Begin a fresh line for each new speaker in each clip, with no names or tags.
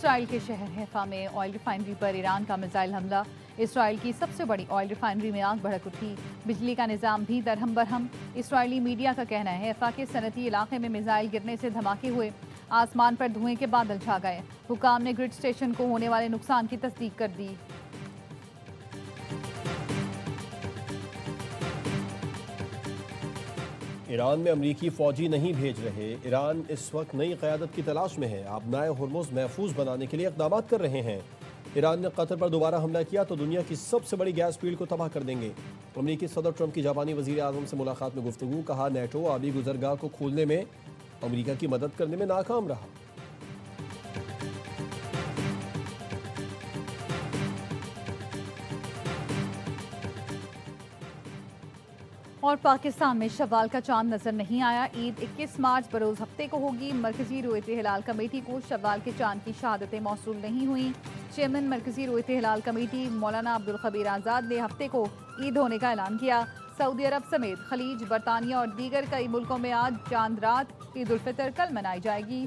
Israel के शहर Haifa में ऑयल रिफाइनरी पर ईरान का मिसाइल हमला। इसराइल की सबसे बड़ी ऑयल रिफाइनरी में आग भड़क उठी। बिजली का निजाम भी दरहम बरहम। इसराइली मीडिया का कहना है हैफा के सनती इलाके में मिसाइल गिरने से धमाके हुए। आसमान पर धुएं के बादल छा गए। हुकाम ने ग्रिड स्टेशन को होने वाले नुकसान की तस्दीक कर दी।
ईरान में अमरीकी फौजी नहीं भेज रहे। ईरान इस वक्त नई क़यादत की तलाश में है। आबनाए हुर्मुज़ महफूज बनाने के लिए इक़दाम कर रहे हैं। ईरान ने कतर पर दोबारा हमला किया तो दुनिया की सबसे बड़ी गैस फील्ड को तबाह कर देंगे। अमरीकी सदर ट्रंप की जापानी वज़ीर आज़म से मुलाकात में गुफ्तगू। कहा नेटो आबी गुजरगाह को खोलने में अमरीका की मदद करने में नाकाम रहा।
और पाकिस्तान में शव्वाल का चांद नजर नहीं आया। ईद 21 मार्च बरोज हफ्ते को होगी। मरकजी रुयत हिलाल कमेटी को शव्वाल के चांद की शहादतें मौसूल नहीं हुई। चेयरमैन मरकजी रुयत हिलाल कमेटी मौलाना अब्दुल खबीर आज़ाद ने हफ्ते को ईद होने का ऐलान किया। सऊदी अरब समेत खलीज, बरतानिया और दीगर कई मुल्कों में आज चांद रात ईद उल फितर कल मनाई जाएगी।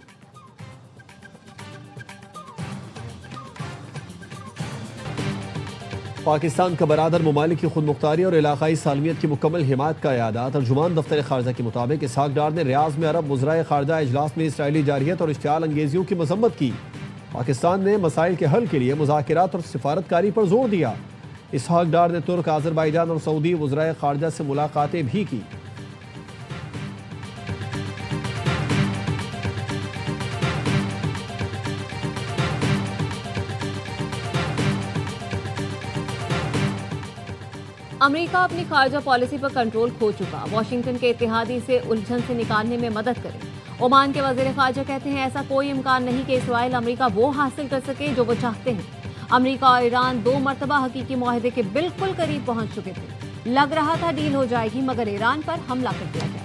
पाकिस्तान का बरादर ममालिक की खुद मुख्तारी और इलाकाई सालमियत की मुकम्मल हिमायत का यादा। तर्जुमान दफ्तर खारजा के मुताबिक इसहाक डार ने रियाज में अरब वज़राए खारजा इजलास में इसराइली जारियत और इश्तियाल अंगेजियों की मजम्मत की। पाकिस्तान ने मसाइल के हल के लिए मुज़ाकरात और सिफारतकारी पर जोर दिया। इसहाक डार ने तुर्क, आज़रबाईजान और सऊदी वज़राए खारजा से मुलाकातें भी की।
अमेरिका अपनी खारजा पॉलिसी पर कंट्रोल खो चुका। वाशिंगटन के इत्तेहादी से उलझन से निकालने में मदद करें। ओमान के वज़ीर ख़ारजा कहते हैं ऐसा कोई इम्कान नहीं कि इसराइल अमेरिका वो हासिल कर सके जो वो चाहते हैं। अमेरिका और ईरान 2 मरतबा हकीकी मुआहदे के बिल्कुल करीब पहुंच चुके थे। लग रहा था डील हो जाएगी मगर ईरान पर हमला कर दिया गया।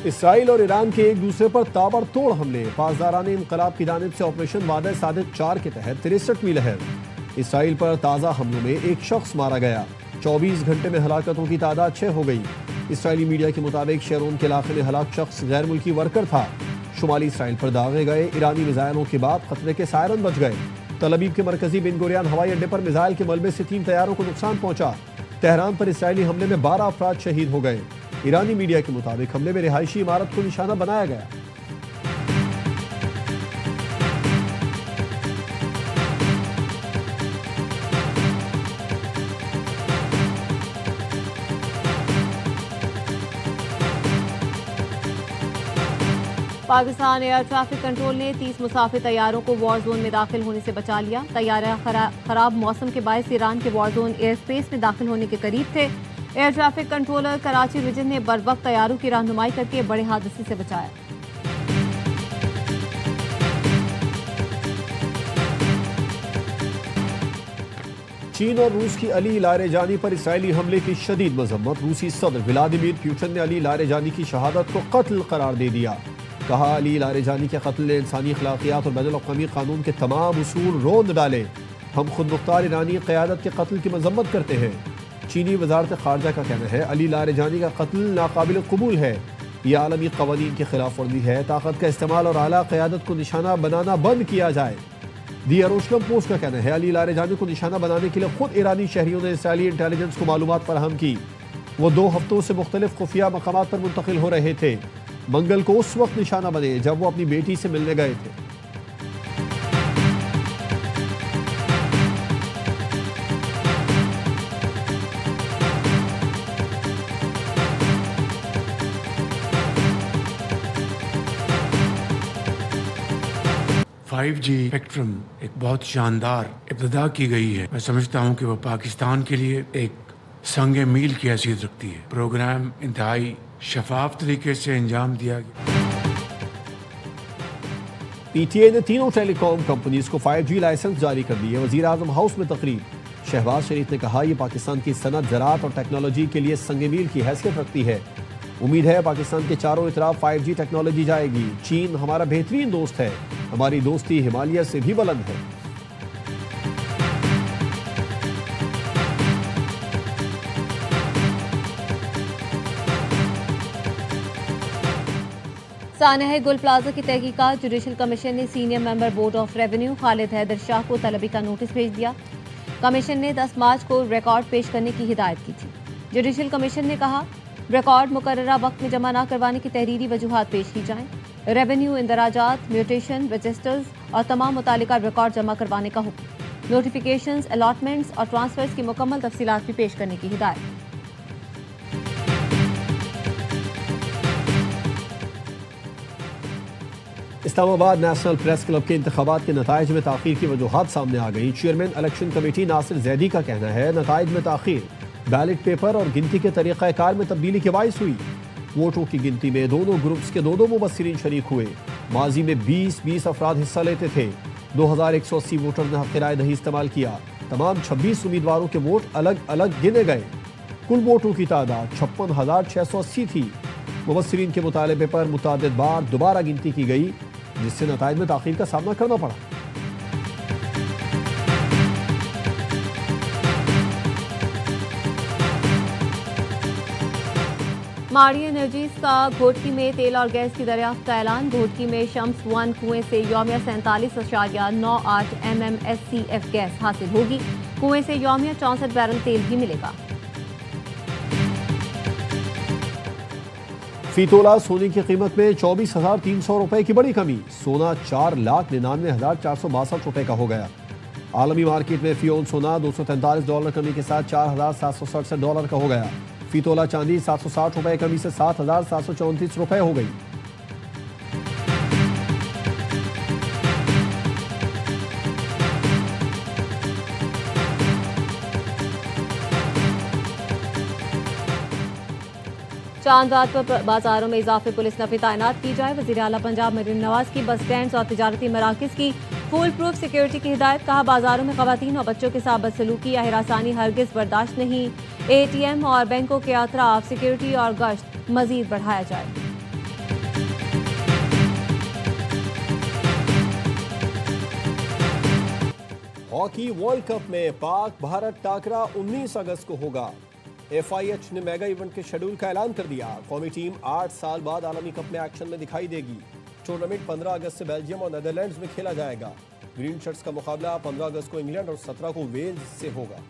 इसराइल और ईरान के एक दूसरे पर ताबड़तोड़ हमले। पासदाराने इनकलाब की जानिब से ऑपरेशन वादा सादिक 4 के तहत 63वीं लहर। इसराइल पर ताज़ा हमलों में एक शख्स मारा गया। 24 घंटे में हलाकतों की तादाद 6 हो गई। इसराइली मीडिया के मुताबिक शेरोन के इलाके में हलाक शख्स गैर मुल्की वर्कर था। शुमाली इसराइल पर दागे गए ईरानी मिसाइलों के बाद खतरे के सायरन बच गए। तल अवीव के मरकजी बिन गुरियान हवाई अड्डे पर मिसाइल के मलबे से 3 तैयारों को नुकसान पहुंचा। तेहरान पर इसराइली हमले में 12 अफराद शहीद हो गए। ईरानी मीडिया के मुताबिक हमले में रिहायशी इमारत को निशाना बनाया गया।
पाकिस्तान एयर ट्रैफिक कंट्रोल ने 30 मुसाफिर तैयारों को वॉर जोन में दाखिल होने से बचा लिया। तैयारा खराब मौसम के बायस ईरान के वॉर जोन एयर स्पेस में दाखिल होने के करीब थे। Air traffic controller Karachi region ने बरवक्त तैयारों की रहनुमाई करके बड़े हादसे से बचाया।
चीन और रूस की अली लारेजानी पर इसराइली हमले की शदीद मजम्मत। रूसी सदर व्लादिमीर पुतिन ने अली लारेजानी की शहादत को कत्ल करार दे दिया। कहा अली लारेजानी के कत्ल ने इंसानी अखलाकियात और बैनुल-अक़वामी कानून के तमाम उसूल रोंद डाले। हम खुद मुख्तार ईरानी क़यादत के कत्ल की मजम्मत करते हैं। चीनी वजारत खारजा का कहना है अली लारेजानी का कत्ल नाकाबिल कबूल है। यह आलमी कवानीन की खिलाफ वर्जी है। ताकत का इस्तेमाल और आला क़यादत को निशाना बनाना बंद किया जाए। दी यरूशलेम पोस्ट का कहना है अली लारेजानी को निशाना बनाने के लिए खुद ईरानी शहरियों ने इसराइली इंटेलिजेंस को मालूमात फराहम की। वो 2 हफ्तों से मुख्तलिफ खुफिया मकामात पर मुंतकिल हो रहे थे। मंगल को उस वक्त निशाना बने जब वो अपनी बेटी से मिलने गए थे।
फाइव जी स्पेक्ट्रम एक बहुत शानदार इब्तिदा की गई है। मैं समझता हूँ कि वह पाकिस्तान के लिए एक संगे मील की हैसियत रखती है। प्रोग्राम इंतहाई शफाफ तरीके से अंजाम दिया गया।
पीटीए ने तीनों टेलीकॉम कंपनीज को 5G लाइसेंस जारी कर दिए। वजीर आजम हाउस में तकरीब। शहबाज शरीफ ने कहा यह पाकिस्तान की सनत, ज़राअत और टेक्नोलॉजी के लिए संगे मील की हैसियत रखती है। उम्मीद है पाकिस्तान के चारों तरफ 5G टेक्नोलॉजी जाएगी। चीन हमारा बेहतरीन दोस्त है। हमारी दोस्ती हिमालय से भी बुलंद है।
सानह गुल प्लाजा की तहकीकात जुडिशल कमीशन ने senior member board of revenue Khalid Haider Shah को तलबी का नोटिस भेज दिया। कमीशन ने 10 मार्च को रिकॉर्ड पेश करने की हिदायत की थी। जुडिशल कमीशन ने कहा रिकॉर्ड मुकर्ररा वक्त में जमा न करवाने की तहरीरी वजूहात पेश की जाएं। रेवेन्यू इंदराजात, म्यूटेशन, रजिस्टर्स और तमाम मुतालिका रिकॉर्ड जमा करवाने का हुक्म। नोटिफिकेशंस, अलॉटमेंट्स और ट्रांसफर्स की मुकम्मल तफसीलात भी पेश करने की हिदायत।
इस्लामाबाद नेशनल प्रेस क्लब के इंतखाबात के नताइज में ताखीर की वजूहात सामने आ गई। Chairman election committee Nasir Zaidi का कहना है नताइज में ताखीर बैलेट पेपर और गिनती के तरीक़ाकार में तब्दीली के बाइस हुई। वोटों की गिनती में दोनों ग्रुप्स के दो मुबस्सिरीन शरीक हुए। माजी में 20 अफराद हिस्सा लेते थे। 2180 वोटर ने हक़ राय दही इस्तेमाल किया। तमाम 26 उम्मीदवारों के वोट अलग अलग गिने गए। कुल वोटों की तादाद 56,680 थी। मुबस्सिरीन के मुतालबे पर मुतअद्दिद बार दोबारा गिनती की गई, जिससे नताइज में ताख़ीर का सामना करना पड़ा।
माड़ी एनर्जीज का घोटकी में तेल और गैस की दरियाफ्त का ऐलान। घोटकी में शम्स 1 कुएं से यौमिया 47.98 MMSCF गैस हासिल होगी। कुएं से यौमिया 64 बैरल तेल भी मिलेगा।
फी तोला सोने की कीमत में 24,300 रुपए की बड़ी कमी। सोना 4,99,462 रुपए का हो गया। आलमी मार्केट में फी औंस सोना $243 कमी के साथ $4,767 का हो गया। फी तोला चांदी 760 रुपए कमी से 7,734 रुपए हो गई।
चांद रात पर बाजारों में इजाफे पुलिस नफी तैनात की जाए। वज़ीर आला पंजाब मरीन नवाज की बस स्टैंड और तिजारती मराकज़ की फुल प्रूफ सिक्योरिटी की हिदायत। कहा बाजारों में खवातीन और बच्चों के साथ बदसलूकी या हिरासानी हरगिज बर्दाश्त नहीं। ATM और बैंकों के अतराफ सिक्योरिटी और गश्त मजीद बढ़ाया जाए।
हॉकी वर्ल्ड कप में पाक भारत टाकरा 19 अगस्त को होगा। FIH ने मेगा इवेंट के शेड्यूल का ऐलान कर दिया। कौमी टीम 8 साल बाद आलमी कप में एक्शन में दिखाई देगी। टूर्नामेंट 15 अगस्त से बेल्जियम और नेदरलैंड्स में खेला जाएगा। ग्रीन शर्ट्स का मुकाबला 15 अगस्त को इंग्लैंड और 17 को वेल्स से होगा।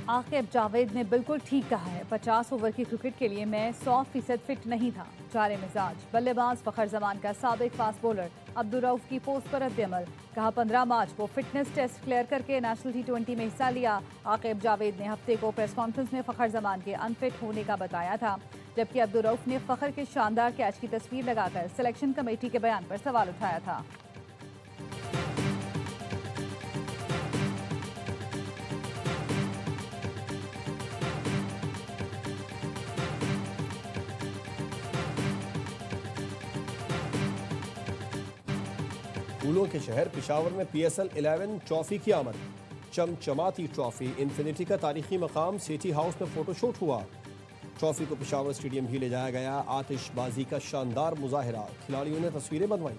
आकिब जावेद ने बिल्कुल ठीक कहा है। 50 ओवर की क्रिकेट के लिए मैं 100% फिट नहीं था। चारे मिजाज बल्लेबाज फखर जमान का साबिक फास्ट बॉलर अब्दुल रऊफ की पोस्ट पर रद्द-ए-अमल। कहा 15 मार्च को फिटनेस टेस्ट क्लियर करके नेशनल T20 में हिस्सा लिया। आकिब जावेद ने हफ्ते को प्रेस कॉन्फ्रेंस में फखर जमान के अनफिट होने का बताया था, जबकि अब्दुल रऊफ ने फखर के शानदार कैच की तस्वीर लगाकर सिलेक्शन कमेटी के बयान पर सवाल उठाया था।
फूलों के शहर पिशावर में PSL 11 ट्रॉफी की आमद। चमचमाती ट्रॉफी इन्फिनिटी का तारीखी मकाम सिटी हाउस में फोटोशूट हुआ। ट्रॉफी को पिशावर स्टेडियम भी ले जाया गया। आतिशबाजी का शानदार मुजाहिरा, खिलाड़ियों ने तस्वीरें बनवाई।